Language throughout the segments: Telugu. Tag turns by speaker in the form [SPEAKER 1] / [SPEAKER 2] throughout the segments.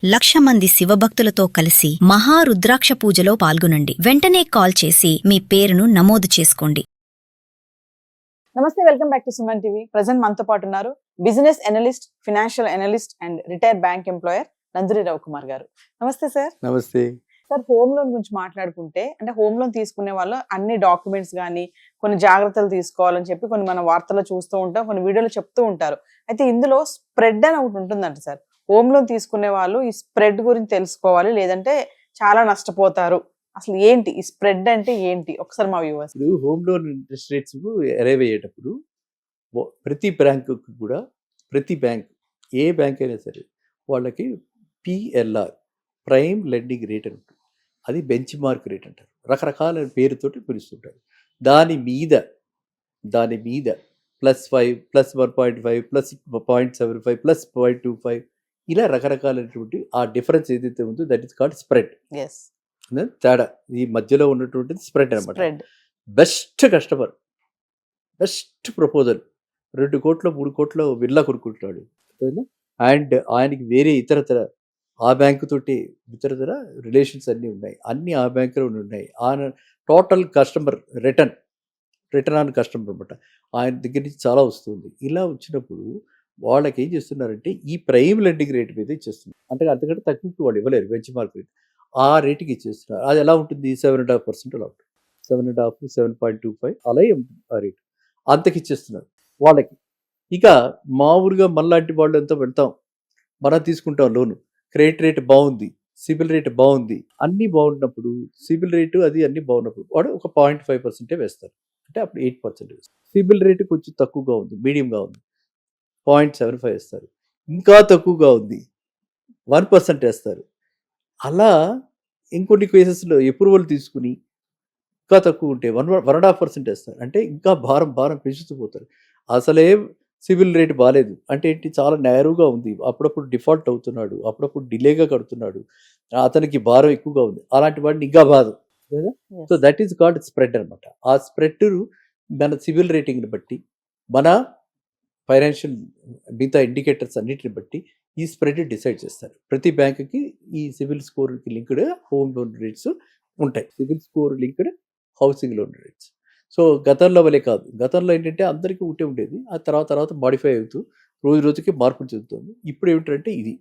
[SPEAKER 1] 1,00,000 మంది శివభక్తులతో కలిసి మహారుద్రాక్ష పూజలో పాల్గొనండి. వెంటనే కాల్ చేసి మీ పేరును నమోదు చేసుకోండి.
[SPEAKER 2] నమస్తే, welcome back to Suman TV. Present మనతో పాటు ఉన్నారు business analyst, financial analyst and retired bank employer Nanduri Ravikumar గారు. నమస్తే సార్.
[SPEAKER 3] నమస్తే
[SPEAKER 2] సార్, హోమ్ లోన్ గురించి మాట్లాడుకుంటే, అంటే హోమ్ లోన్ తీసుకునే వాళ్ళు అన్ని డాక్యుమెంట్స్ కానీ కొన్ని జాగ్రత్తలు తీసుకోవాలని చెప్పి కొన్ని మన వార్తల్లో చూస్తూ ఉంటాం, కొన్ని వీడియోలు చెప్తూ ఉంటారు. అయితే ఇందులో స్ప్రెడ్ అని ఒకటి ఉంటుందంట సార్. హోమ్ లోన్ తీసుకునే వాళ్ళు ఈ స్ప్రెడ్ గురించి తెలుసుకోవాలి, లేదంటే చాలా నష్టపోతారు. అసలు ఏంటి ఈ స్ప్రెడ్ అంటే ఏంటి, ఒకసారి మా వ్యూవర్స్.
[SPEAKER 3] ఇప్పుడు home loan interest rates arrive అయ్యేటప్పుడు ప్రతి బ్యాంకు కూడా, ప్రతి బ్యాంక్, ఏ బ్యాంక్ అయినా సరే వాళ్ళకి పిఎల్ఆర్, ప్రైమ్ లెండింగ్ రేట్ అని ఉంటుంది. అది బెంచ్ మార్క్ రేట్ అంటారు. రకరకాల పేరుతోటి పిలుస్తుంటారు. దాని మీద +5, +1.5, +0.75, +0.25 ఇలా రకరకాలైనటువంటి ఆ డిఫరెన్స్ ఏదైతే ఉందో దట్ ఈస్ కాల్డ్ స్ప్రెడ్. తేడా ఈ మధ్యలో ఉన్నటువంటిది స్ప్రెడ్ అనమాట. బెస్ట్ కస్టమర్, బెస్ట్ ప్రపోజల్, 2 కోట్ల 3 కోట్ల విల్లా కొనుక్కుంటున్నాడు అండ్ ఆయనకి వేరే ఇతరతర ఆ బ్యాంకు తోటి ఇతరతర రిలేషన్స్ అన్నీ ఉన్నాయి, అన్నీ ఆ బ్యాంకులో ఉన్నాయి. ఆయన total customer return on customer అనమాట. ఆయన దగ్గర నుంచి చాలా వస్తుంది. ఇలా వచ్చినప్పుడు వాళ్ళకి ఏం చేస్తున్నారంటే ఈ ప్రైమ్ లెండింగ్ రేట్ మీద ఇచ్చేస్తున్నారు. అంటే అంతకంటే తక్కువ వాళ్ళు ఇవ్వలేరు. బెంచ్ మార్క్ రేట్ ఆ రేటుకి ఇచ్చేస్తున్నారు. అది ఎలా ఉంటుంది? 7.5% అలా ఉంటుంది. 7.5, 7.25 అలా ఉంటుంది ఆ రేటు. అంతకి ఇచ్చేస్తున్నారు వాళ్ళకి. ఇక మామూలుగా మనలాంటి వాళ్ళు ఎంతో పెడతాం, మనం తీసుకుంటాం లోను. క్రెడిట్ రేట్ బాగుంది, సిబిల్ రేట్ బాగుంది, అన్నీ బాగున్నప్పుడు, సిబిల్ రేటు అది అన్నీ బాగున్నప్పుడు వాడు ఒక 0.5% వేస్తారు. అంటే అప్పుడు 8% వేస్తారు. సిబిల్ రేటు కొంచెం తక్కువగా ఉంది, మీడియంగా ఉంది, 0.75 వేస్తారు. ఇంకా తక్కువగా ఉంది, 1% వేస్తారు. అలా ఇంకొన్ని కేసెస్లో అప్రూవల్ తీసుకుని ఇంకా తక్కువ ఉంటే 1.5% వేస్తారు. అంటే ఇంకా భారం పెంచుతూ పోతారు. అసలే సివిల్ రేట్ బాగాలేదు అంటే ఏంటి, చాలా నేరుగా ఉంది, అప్పుడప్పుడు డిఫాల్ట్ అవుతున్నాడు, అప్పుడప్పుడు డిలేగా కడుతున్నాడు, అతనికి భారం ఎక్కువగా ఉంది, అలాంటి వాడిని ఇంకా బాధ. So that is called spread అనమాట. ఆ స్ప్రెడ్ మన సివిల్ రేటింగ్ని బట్టి, మన ఫైనాన్షియల్ మిగతా ఇండికేటర్స్ అన్నిటిని బట్టి ఈ స్ప్రెడ్ డిసైడ్ చేస్తారు. ప్రతి బ్యాంకుకి ఈ సివిల్ స్కోర్కి లింక్డ్ హోమ్ లోన్ రేట్స్ ఉంటాయి, CIBIL score linked housing loan rates. So గతంలో వలే కాదు, గతంలో ఏంటంటే అందరికీ ఉంటే ఉండేది, ఆ తర్వాత మాడిఫై అవుతూ రోజుకి మార్పులు చెందుతుంది. ఇప్పుడు ఏమిటంటే ఇది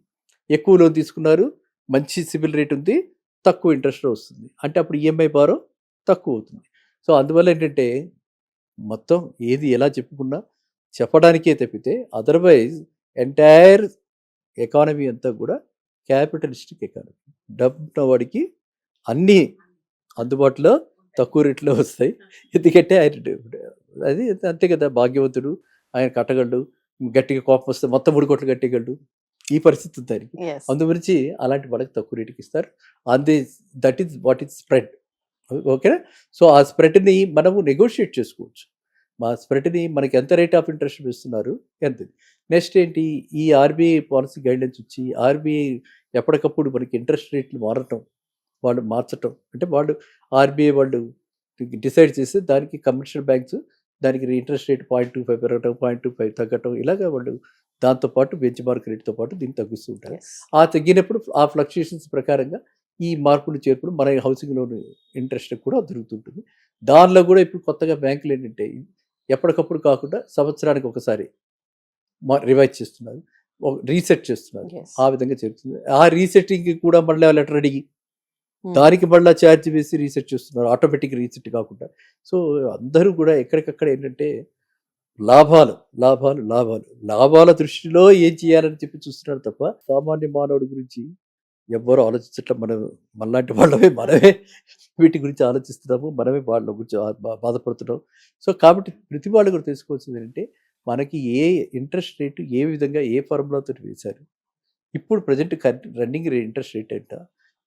[SPEAKER 3] ఎక్కువ లోన్ తీసుకున్నారు, మంచి సివిల్ రేట్ ఉంది, తక్కువ ఇంట్రెస్ట్ వస్తుంది, అంటే అప్పుడు ఈఎంఐ భారం తక్కువ అవుతుంది. సో అందువల్ల ఏంటంటే మొత్తం ఏది ఎలా చెప్పుకున్నా చెప్పడానికే తప్పితే అదర్వైజ్ ఎంటైర్ ఎకానమీ అంతా కూడా క్యాపిటలిస్టిక్ ఎకానమీ. డబ్బున్న వాడికి అన్నీ అందుబాటులో తక్కువ రేట్లో వస్తాయి. ఎందుకంటే ఆయన అది అంతే కదా, భాగ్యవంతుడు, ఆయన కట్టగలడు, గట్టిగా కోపం వస్తే మొత్తం 3 కోట్లు కట్టగలడు, ఈ పరిస్థితి ఉంది ఆయనకి. అందు గురించి అలాంటి వాళ్ళకి తక్కువ రేటుకి ఇస్తారు. That is what is spread. ఓకేనా? సో ఆ స్ప్రెడ్ని మనము నెగోషియేట్ చేసుకోవచ్చు. మా స్ప్రెడ్ని మనకి ఎంత రేట్ ఆఫ్ ఇంట్రెస్ట్ ఇస్తున్నారు, ఎంత. నెక్స్ట్ ఏంటి, ఈ ఆర్బీఐ పాలసీ గైడ్లైన్స్ వచ్చి ఆర్బీఐ ఎప్పటికప్పుడు మనకి ఇంట్రెస్ట్ రేట్లు మార్చటం అంటే ఆర్బీఐ వాళ్ళు డిసైడ్ చేసి దానికి కమర్షియల్ బ్యాంక్స్ దానికి ఇంట్రెస్ట్ రేట్ 0.25 పెరగటం, 0.25 తగ్గటం, ఇలాగ వాళ్ళు దాంతోపాటు బెంచ్ మార్క్ రేట్తో పాటు దీన్ని తగ్గిస్తూ ఉంటారు. ఆ తగ్గినప్పుడు ఆ ఫ్లక్చుయేషన్స్ ప్రకారంగా ఈ మార్పులు చేర్పులు మన హౌసింగ్ లోన్ ఇంట్రెస్ట్ కూడా దొరుకుతుంటుంది. దానిలో కూడా ఇప్పుడు కొత్తగా బ్యాంకులు ఏంటంటే ఎప్పటికప్పుడు కాకుండా సంవత్సరానికి ఒకసారి రివైజ్ చేస్తున్నారు, రీసెట్ చేస్తున్నారు. ఆ విధంగా జరుగుతుంది. ఆ రీసెట్టింగ్ కూడా మళ్ళీ లెటర్ అడిగి దానికి మళ్ళీ ఛార్జ్ వేసి రీసెట్ చేస్తున్నారు, ఆటోమేటిక్ రీసెట్ కాకుండా. సో అందరూ కూడా ఎక్కడికక్కడ ఏంటంటే లాభాల దృష్టిలో ఏం చేయాలని చెప్పి చూస్తున్నారు తప్ప సామాన్య మానవుడి గురించి ఎవ్వరూ ఆలోచించట్లేదు. మనలాంటి మనమే వీటి గురించి ఆలోచిస్తున్నాము, మనమే వాళ్ళ గురించి బాధపడుతున్నాం. సో కాబట్టి ప్రతి వాళ్ళు కూడా తెలుసుకోవాల్సింది ఏంటంటే మనకి ఏ ఇంట్రెస్ట్ రేటు ఏ విధంగా ఏ ఫార్ములాతో వేశారు, ఇప్పుడు ప్రజెంట్ రన్నింగ్ ఇంట్రెస్ట్ రేట్ ఏంట,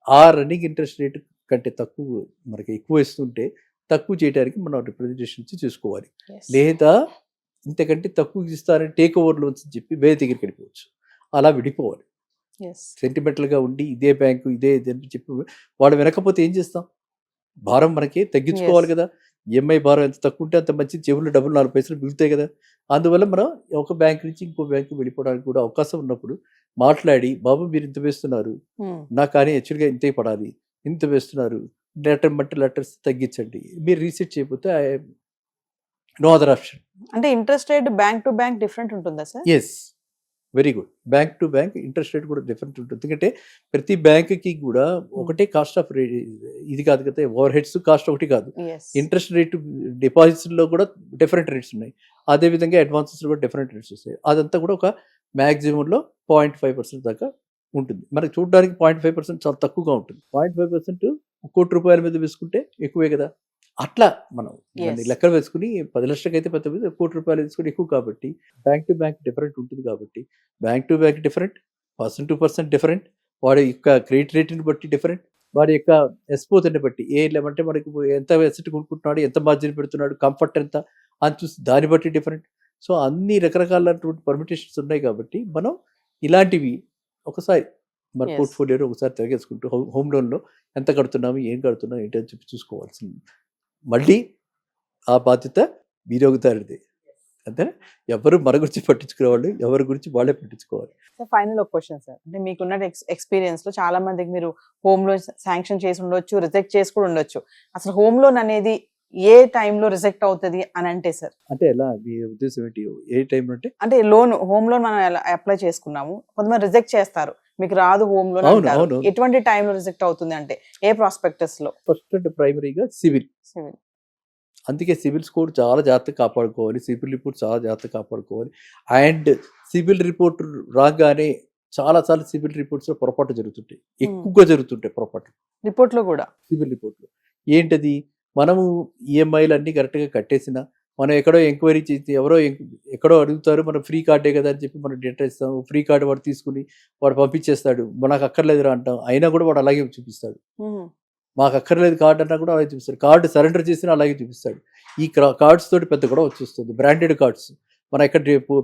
[SPEAKER 3] ఆ రన్నింగ్ ఇంట్రెస్ట్ రేట్ కంటే తక్కువ మనకి ఎక్కువ ఇస్తుంటే తక్కువ చేయడానికి మనం రిప్రజెంటేషన్ చూసుకోవాలి. లేదా ఇంతకంటే తక్కువ ఇస్తారని టేక్ ఓవర్ లోన్స్ అని చెప్పి వేరే దగ్గరికి వెళ్ళిపోవచ్చు. అలా విడిపోవాలి. సెంటిమెంటల్గా ఉండి ఇదే బ్యాంకు ఇదే అని చెప్పి వాడు వినకపోతే ఏం చేస్తాం? భారం మనకి తగ్గించుకోవాలి కదా. ఈఎంఐ భారం ఎంత తక్కువ ఉంటే అంత మంచి, చెవులు డబ్బులు 4 పైసలు మిగులుతాయి కదా. అందువల్ల మనం ఒక బ్యాంక్ నుంచి ఇంకో బ్యాంకు వెళ్ళిపోవడానికి కూడా అవకాశం ఉన్నప్పుడు మాట్లాడి బాబు మీరు ఇంత వేస్తున్నారు, నాకు కానీ యాక్చువల్గా ఇంతే పడాలి, ఇంత వేస్తున్నారు, లెటర్ బట్టి లెటర్స్ తగ్గించండి, మీరు రీసెట్ చేయకపోతే నో అదర్ ఆప్షన్.
[SPEAKER 2] అంటే interest rate bank to bank different ఉంటుందా sir?
[SPEAKER 3] Yes, very good. Bank to bank interest rate కూడా డిఫరెంట్ ఉంటుంది. ఎందుకంటే ప్రతి బ్యాంక్కి కూడా ఒకటే కాస్ట్ ఆఫ్ ఇది కాదు కదా, ఓవర్ హెడ్స్ కాస్ట్ ఒకటి కాదు. ఇంట్రెస్ట్ రేటు డిపాజిట్స్లో కూడా డిఫరెంట్ రేట్స్ ఉన్నాయి, అదేవిధంగా అడ్వాన్సెస్లో కూడా డిఫరెంట్ రేట్స్ వస్తాయి. అదంతా కూడా ఒక మ్యాక్సిమంలో 0.5% దాకా ఉంటుంది. మనకి చూడడానికి 0.5% చాలా తక్కువగా ఉంటుంది. 0.5% ₹1,00,00,000 మీద వేసుకుంటే ఎక్కువే కదా. అట్లా మనం లెక్క వేసుకుని 10 లక్షలకి అయితే ₹1,00,00,000 వేసుకుని ఎక్కువ. కాబట్టి బ్యాంక్ టు బ్యాంక్ డిఫరెంట్ ఉంటుంది. కాబట్టి bank to bank different, person to person different, వాడి యొక్క క్రెడిట్ రేట్ని బట్టి డిఫరెంట్, వాడి యొక్క ఎక్స్పోజర్ని బట్టి అంటే మనకి ఎంత ఎసెట్ కొనుక్కుంటున్నాడు, ఎంత మార్జిన్ పెడుతున్నాడు, కంఫర్ట్ ఎంత అని చూసి దాన్ని బట్టి డిఫరెంట్. సో అన్ని రకరకాలైనటువంటి పర్మిటేషన్స్ ఉన్నాయి. కాబట్టి మనం ఇలాంటివి ఒకసారి మన పోర్ట్ఫోలియోలో ఒకసారి తిరగేసుకుంటూ హోమ్ లోన్లో ఎంత కడుతున్నాము, ఏం కడుతున్నాం ఏంటి అని చెప్పి చూసుకోవాల్సింది. మళ్ళీ ఆ బాధ్యత వినియోగదారుడిది. అంటే ఎవరు మన గురించి పట్టించుకునే వాళ్ళు, ఎవరి గురించి వాళ్ళే పట్టించుకోవాలి.
[SPEAKER 2] ఫైనల్ ఒక క్వశ్చన్ సార్, అంటే మీకున్న ఎక్స్పీరియన్స్ లో చాలా మందికి మీరు హోమ్ లోన్ శాంక్షన్ చేసి ఉండొచ్చు, రిజెక్ట్ చేసి కూడా ఉండొచ్చు. అసలు హోమ్ లోన్ అనేది ఏ టైంలో రిజెక్ట్ అవుతుంది అని అంటే సార్?
[SPEAKER 3] అంటే ఎలా, మీ ఉద్దేశం ఏంటి? ఏ టైంలో అంటే
[SPEAKER 2] లోన్, హోమ్ లోన్ మనం అప్లై చేసుకున్నాము, కొంతమంది రిజెక్ట్ చేస్తారు, మీకు రాదు హోమ్ లోన్ అంటారు. ఎటువంటి టైంలో రిజెక్ట్ అవుతుంది అంటే ఏ ప్రాస్పెక్టస్ లో?
[SPEAKER 3] ఫస్ట్ అంటే ప్రైమరీగా సివిల్. అందుకే సివిల్ స్కోర్ చాలా జాగ్రత్తగా కాపాడుకోవాలి, సివిల్ రిపోర్ట్ చాలా జాగ్రత్తగా కాపాడుకోవాలి. అండ్ సివిల్ రిపోర్ట్ రాగానే చాలాసార్లు సివిల్ రిపోర్ట్స్లో పొరపాటు జరుగుతుంటాయి, ఎక్కువగా జరుగుతుంటాయి పొరపాట్లు
[SPEAKER 2] రిపోర్ట్లో కూడా.
[SPEAKER 3] సివిల్ రిపోర్ట్లో ఏంటది, మనము ఈఎంఐలు అన్నీ కరెక్ట్గా కట్టేసిన, మనం ఎక్కడో ఎంక్వైరీ చేసి ఎవరో ఎక్కడో అడుగుతారు, మనం ఫ్రీ కార్డే కదా అని చెప్పి మనం డేటా ఇస్తాము, ఫ్రీ కార్డు వాడు తీసుకుని వాడు పంపించేస్తాడు, మనకు అక్కర్లేదురా అంటాం, అయినా కూడా వాడు అలాగే చూపిస్తాడు. మాకు అక్కర్లేదు కార్డు అన్నా కూడా అలాగే చూపిస్తాడు, కార్డు సరెండర్ చేసినా అలాగే చూపిస్తాడు. ఈ కార్డ్స్ తోటి పెద్ద కూడా వచ్చేస్తుంది. బ్రాండెడ్ కార్డ్స్, మనం ఎక్కడ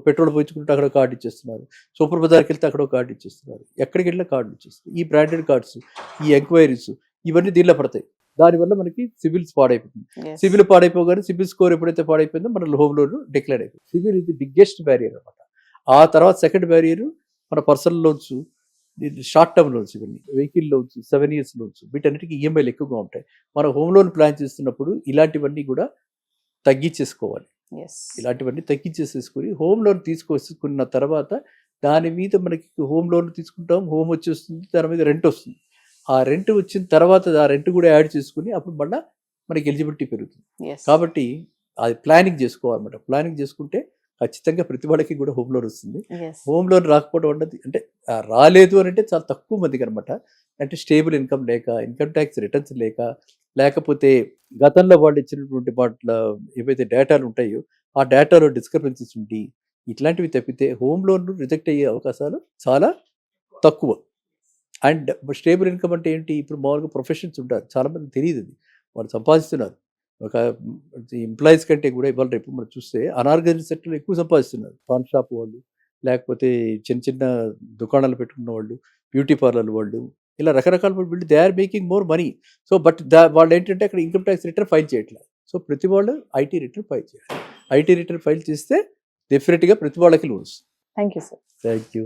[SPEAKER 3] పెట్రోల్ పోయించుకుంటే అక్కడ కార్డు ఇచ్చేస్తున్నారు, సూపర్ బజార్కి వెళ్తే అక్కడ కార్డు ఇచ్చేస్తున్నారు, ఎక్కడికి వెళ్ళినా కార్డు ఇచ్చేస్తారు. ఈ బ్రాండెడ్ కార్డ్స్, ఈ ఎంక్వైరీస్ ఇవన్నీ దీనిలో పడతాయి. దానివల్ల మనకి సివిల్స్ పాడైపోతుంది. సివిల్ పాడైపోగానే సివిల్ స్కోర్ ఎప్పుడైతే పాడైపోయిందో మన హోమ్ లోన్ డిక్లేర్ అయిపోయింది. సివిల్ ఇది బిగ్గెస్ట్ బ్యారియర్ అనమాట. ఆ తర్వాత సెకండ్ బ్యారియర్ మన personal loans, short term loans, ఇవన్నీ వెహికల్ లోన్స్, 7 years లోన్స్, వీటన్నిటికీ ఈఎంఐలు ఎక్కువగా ఉంటాయి. మనం హోమ్ లోన్ ప్లాన్ చేస్తున్నప్పుడు ఇలాంటివన్నీ కూడా తగ్గించేసుకోవాలి. ఇలాంటివన్నీ తగ్గించేసేసుకుని హోమ్ లోన్ తీసుకొచ్చుకున్న తర్వాత దాని మీద మనకి హోమ్ లోన్ తీసుకుంటాం, హోమ్ వచ్చేస్తుంది, దాని మీద రెంట్ వస్తుంది. ఆ రెంట్ వచ్చిన తర్వాత ఆ రెంట్ కూడా యాడ్ చేసుకుని అప్పుడు మళ్ళీ మనకి ఎలిజిబిలిటీ పెరుగుతుంది. కాబట్టి అది ప్లానింగ్ చేసుకోవాలన్నమాట. ప్లానింగ్ చేసుకుంటే ఖచ్చితంగా ప్రతి వాళ్ళకి కూడా హోమ్ లోన్ వస్తుంది. హోమ్ లోన్ రాకపోవడం అన్నది అంటే రాలేదు అని అంటే చాలా తక్కువ మందికి అనమాట. అంటే స్టేబుల్ ఇన్కమ్ లేక, ఇన్కమ్ ట్యాక్స్ రిటర్న్స్ లేకపోతే గతంలో వాళ్ళు ఇచ్చినటువంటి వాటిలో ఏవైతే డేటాలు ఉంటాయో ఆ డేటాలో డిస్క్రిపెన్సీస్ ఉండి ఇట్లాంటివి తప్పితే హోమ్ లోన్ రిజెక్ట్ అయ్యే అవకాశాలు చాలా తక్కువ. అండ్ స్టేబుల్ ఇన్కమ్ అంటే ఏంటి, ఇప్పుడు మామూలుగా ప్రొఫెషన్స్ ఉంటారు, చాలామంది తెలియదు అది, వాళ్ళు సంపాదిస్తున్నారు. ఒక ఎంప్లాయీస్ కంటే కూడా ఇవాళ రేపు మనం చూస్తే అనార్గనైజ్డ్ సెక్టర్లో ఎక్కువ సంపాదిస్తున్నారు. పాన్ షాప్ వాళ్ళు, లేకపోతే చిన్న చిన్న దుకాణాలు పెట్టుకున్న వాళ్ళు, బ్యూటీ పార్లర్ వాళ్ళు, ఇలా రకరకాల వీళ్ళు they are making more money. So but వాళ్ళు ఏంటంటే అక్కడ ఇన్కమ్ ట్యాక్స్ రిటర్న్ ఫైల్ చేయట్లేదు. సో ప్రతి వాళ్ళు ఐటీ రిటర్న్ ఫైల్ చేయాలి. ఐటీ రిటర్న్ ఫైల్ చేస్తే డెఫినెట్గా ప్రతి వాళ్ళకి loans.
[SPEAKER 2] Thank you sir.
[SPEAKER 3] Thank you.